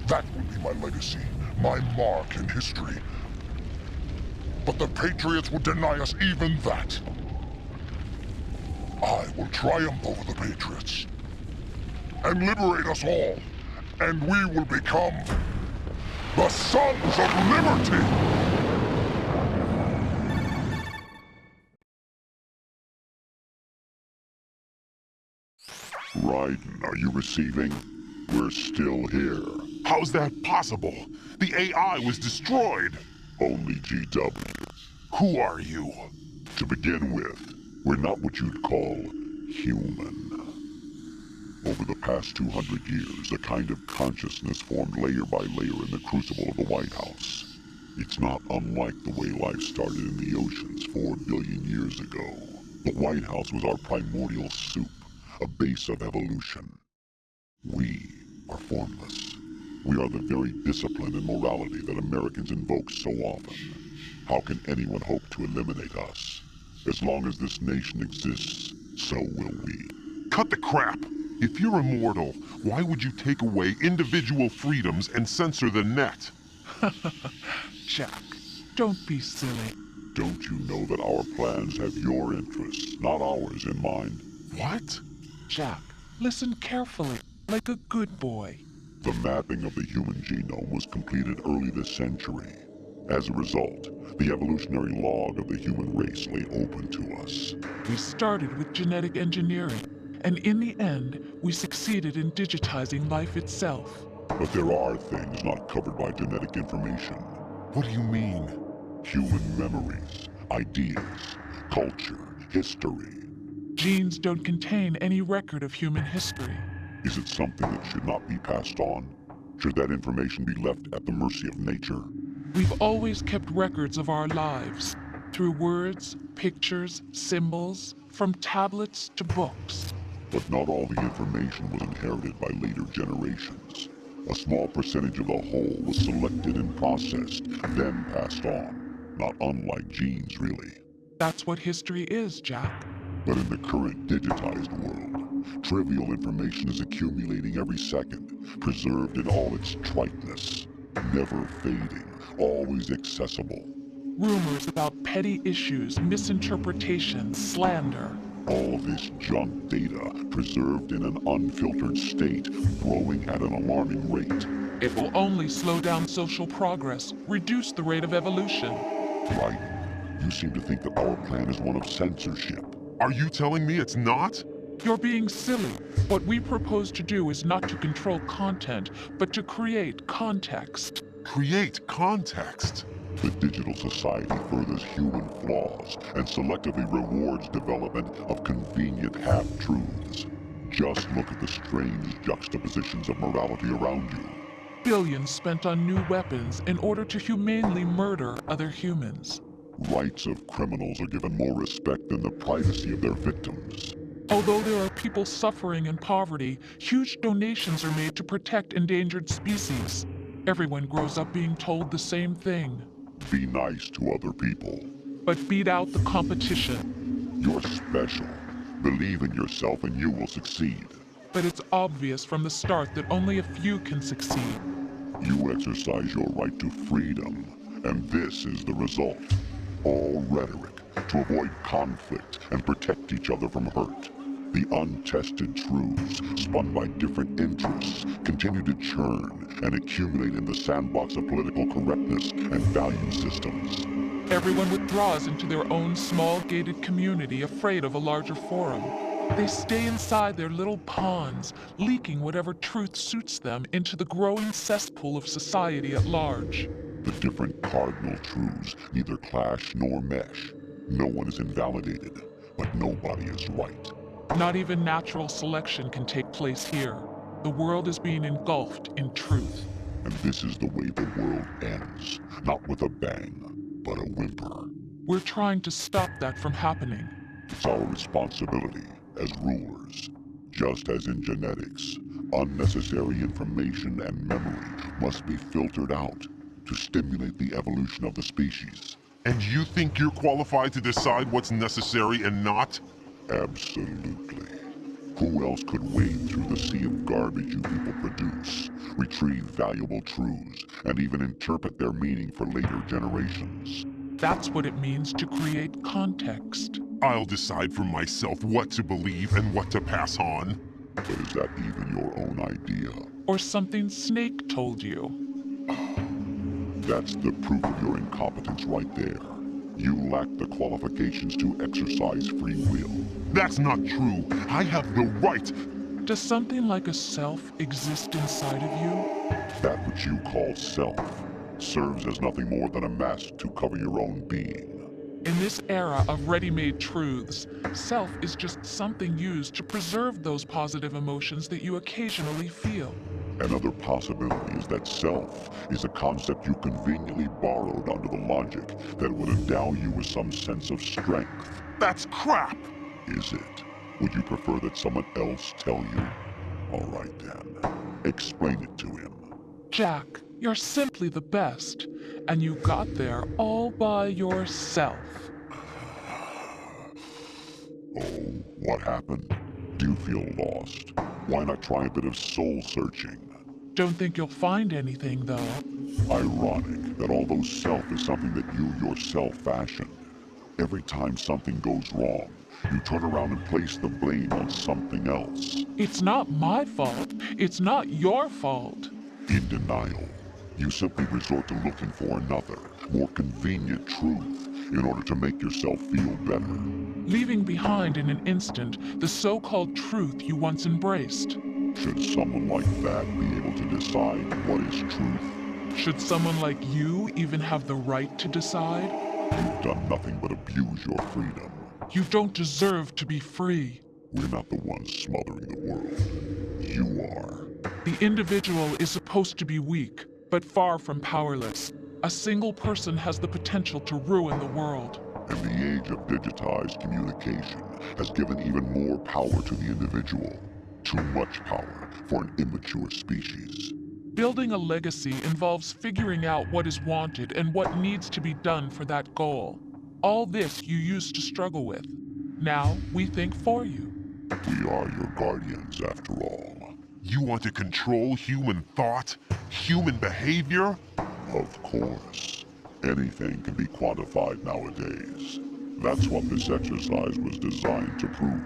That will be my legacy, my mark in history. But the Patriots would deny us even that. I will triumph over the Patriots and liberate us all, and we will become the Sons of Liberty! Raiden, are you receiving? We're still here. How's that possible? The AI was destroyed! Only GW. Who are you? To begin with, we're not what you'd call human. Over the past 200 years, a kind of consciousness formed layer by layer in the crucible of the White House. It's not unlike the way life started in the oceans 4 billion years ago. The White House was our primordial soup, a base of evolution. We are formless. We are the very discipline and morality that Americans invoke so often. How can anyone hope to eliminate us? As long as this nation exists, so will we. Cut the crap! If you're immortal, why would you take away individual freedoms and censor the net? Jack, don't be silly. Don't you know that our plans have your interests, not ours, in mind? What? Jack, listen carefully, like a good boy. The mapping of the human genome was completed early this century. As a result, the evolutionary log of the human race lay open to us. We started with genetic engineering, and in the end, we succeeded in digitizing life itself. But there are things not covered by genetic information. What do you mean? Human memories, ideas, culture, history. Genes don't contain any record of human history. Is it something that should not be passed on? Should that information be left at the mercy of nature? We've always kept records of our lives, through words, pictures, symbols, from tablets to books. But not all the information was inherited by later generations. A small percentage of the whole was selected and processed, then passed on. Not unlike genes, really. That's what history is, Jack. But in the current digitized world, trivial information is accumulating every second, preserved in all its triteness, never fading, always accessible. Rumors about petty issues, misinterpretations, slander. All this junk data, preserved in an unfiltered state, growing at an alarming rate. It will only slow down social progress, reduce the rate of evolution. Right. You seem to think that our plan is one of censorship. Are you telling me it's not? You're being silly. What we propose to do is not to control content, but to create context. Create context? The digital society furthers human flaws and selectively rewards development of convenient half-truths. Just look at the strange juxtapositions of morality around you. Billions spent on new weapons in order to humanely murder other humans. Rights of criminals are given more respect than the privacy of their victims. Although there are people suffering in poverty, huge donations are made to protect endangered species. Everyone grows up being told the same thing. Be nice to other people. But beat out the competition. You're special. Believe in yourself and you will succeed. But it's obvious from the start that only a few can succeed. You exercise your right to freedom, and this is the result. All rhetoric to avoid conflict and protect each other from hurt. The untested truths, spun by different interests, continue to churn and accumulate in the sandbox of political correctness and value systems. Everyone withdraws into their own small gated community, afraid of a larger forum. They stay inside their little ponds, leaking whatever truth suits them into the growing cesspool of society at large. The different cardinal truths neither clash nor mesh. No one is invalidated, but nobody is right. Not even natural selection can take place here. The world is being engulfed in truth. And this is the way the world ends. Not with a bang, but a whimper. We're trying to stop that from happening. It's our responsibility as rulers. Just as in genetics, unnecessary information and memory must be filtered out to stimulate the evolution of the species. And you think you're qualified to decide what's necessary and not? Absolutely. Who else could wade through the sea of garbage you people produce? retrieve valuable truths, and even interpret their meaning for later generations. That's what it means to create context. I'll decide for myself what to believe and what to pass on. But is that even your own idea? Or something Snake told you. That's the proof of your incompetence right there. You lack the qualifications to exercise free will. That's not true. I have the right. Does something like a self exist inside of you? That which you call self serves as nothing more than a mask to cover your own being. In this era of ready-made truths, self is just something used to preserve those positive emotions that you occasionally feel. Another possibility is that self is a concept you conveniently borrowed under the logic that would endow you with some sense of strength. That's crap! Is it? Would you prefer that someone else tell you? All right then. Explain it to him. Jack, you're simply the best, and you got there all by yourself. Oh, what happened? Do you feel lost? Why not try a bit of soul searching? Don't think you'll find anything, though. Ironic that although self is something that you yourself fashioned, every time something goes wrong, you turn around and place the blame on something else. It's not my fault. It's not your fault. In denial, you simply resort to looking for another, more convenient truth in order to make yourself feel better. Leaving behind in an instant the so-called truth you once embraced. Should someone like that be able to decide what is truth? Should someone like you even have the right to decide? You've done nothing but abuse your freedom. You don't deserve to be free. We're not the ones smothering the world. You are. The individual is supposed to be weak, but far from powerless. A single person has the potential to ruin the world. And the age of digitized communication has given even more power to the individual. Too much power for an immature species. Building a legacy involves figuring out what is wanted and what needs to be done for that goal. All this you used to struggle with. Now we think for you. We are your guardians, after all. You want to control human thought? Human behavior? Of course. Anything can be quantified nowadays. That's what this exercise was designed to prove.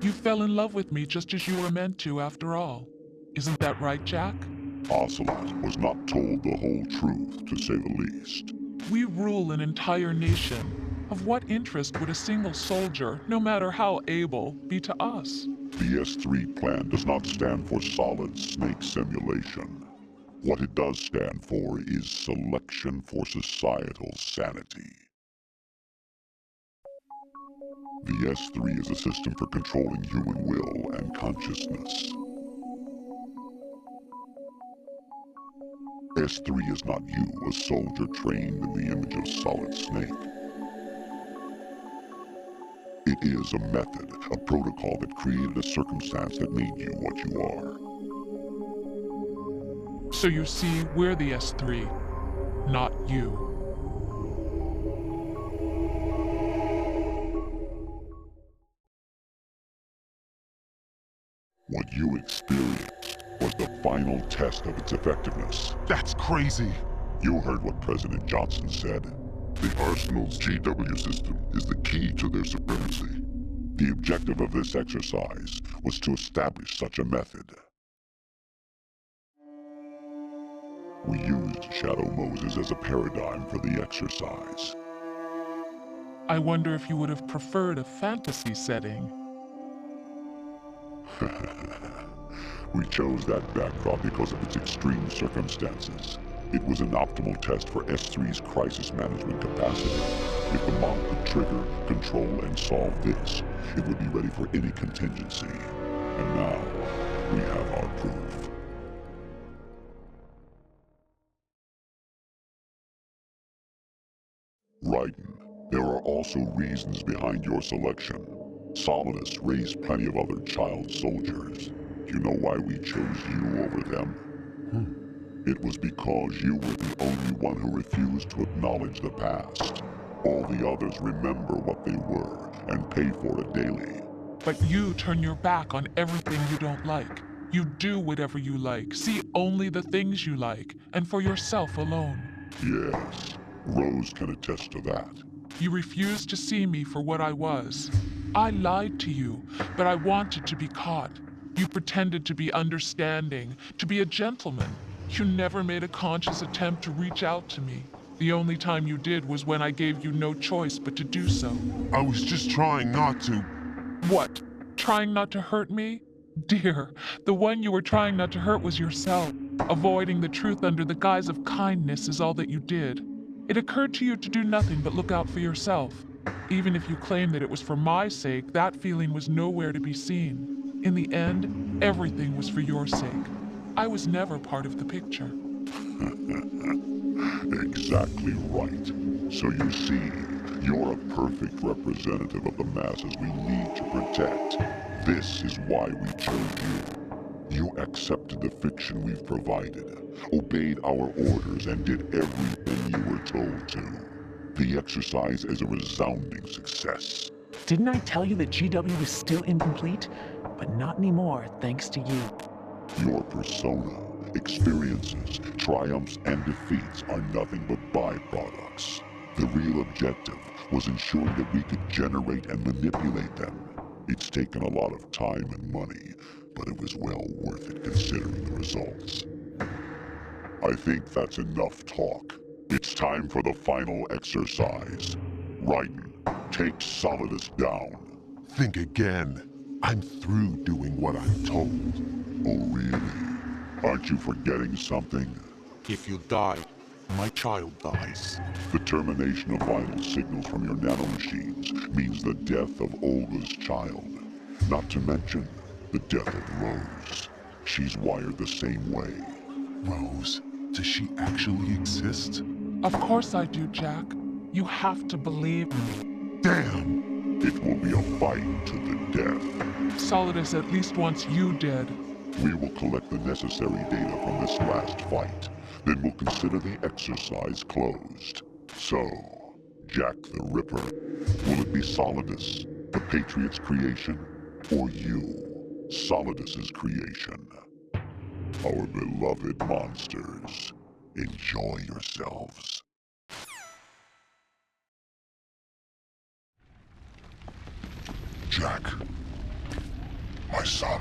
You fell in love with me just as you were meant to, after all. Isn't that right, Jack? Ocelot was not told the whole truth, to say the least. We rule an entire nation. Of what interest would a single soldier, no matter how able, be to us? The S3 plan does not stand for solid snake simulation. What it does stand for is selection for societal sanity. The S3 is a system for controlling human will and consciousness. S3 is not you, a soldier trained in the image of Solid Snake. It is a method, a protocol that created a circumstance that made you what you are. So you see, we're the S3, not you. What you experienced was the final test of its effectiveness. That's crazy. You heard what President Johnson said. The Arsenal's GW system is the key to their supremacy. The objective of this exercise was to establish such a method. We used Shadow Moses as a paradigm for the exercise. I wonder if you would have preferred a fantasy setting. We chose that backdrop because of its extreme circumstances. It was an optimal test for S3's crisis management capacity. If the model could trigger, control, and solve this, it would be ready for any contingency. And now, we have our proof. Raiden, there are also reasons behind your selection. Solidus raised plenty of other child soldiers. Do you know why we chose you over them? It was because you were the only one who refused to acknowledge the past. All the others remember what they were and pay for it daily. But you turn your back on everything you don't like. You do whatever you like, see only the things you like, and for yourself alone. Yes, Rose can attest to that. You refused to see me for what I was. I lied to you, but I wanted to be caught. You pretended to be understanding, to be a gentleman. You never made a conscious attempt to reach out to me. The only time you did was when I gave you no choice but to do so. I was just trying not to. What? Trying not to hurt me? Dear, the one you were trying not to hurt was yourself. Avoiding the truth under the guise of kindness is all that you did. It occurred to you to do nothing but look out for yourself. Even if you claim that it was for my sake, that feeling was nowhere to be seen. In the end, everything was for your sake. I was never part of the picture. Exactly right. So you see, you're a perfect representative of the masses we need to protect. This is why we chose you. You accepted the fiction we've provided, obeyed our orders, and did everything you were told to. The exercise is a resounding success. Didn't I tell you that GW is still incomplete? But not anymore, thanks to you. Your persona, experiences, triumphs, and defeats are nothing but byproducts. The real objective was ensuring that we could generate and manipulate them. It's taken a lot of time and money, but it was well worth it considering the results. I think that's enough talk. It's time for the final exercise. Raiden, take Solidus down. Think again. I'm through doing what I'm told. Oh really? Aren't you forgetting something? If you die, my child dies. The termination of vital signals from your nanomachines means the death of Olga's child. Not to mention the death of Rose. She's wired the same way. Rose, does she actually exist? Of course I do, Jack. You have to believe me. Damn! It will be a fight to the death. Solidus at least wants you dead. We will collect the necessary data from this last fight. Then we'll consider the exercise closed. So, Jack the Ripper, will it be Solidus, the Patriot's creation, or you, Solidus's creation? Our beloved monsters, enjoy yourselves. Jack, my son.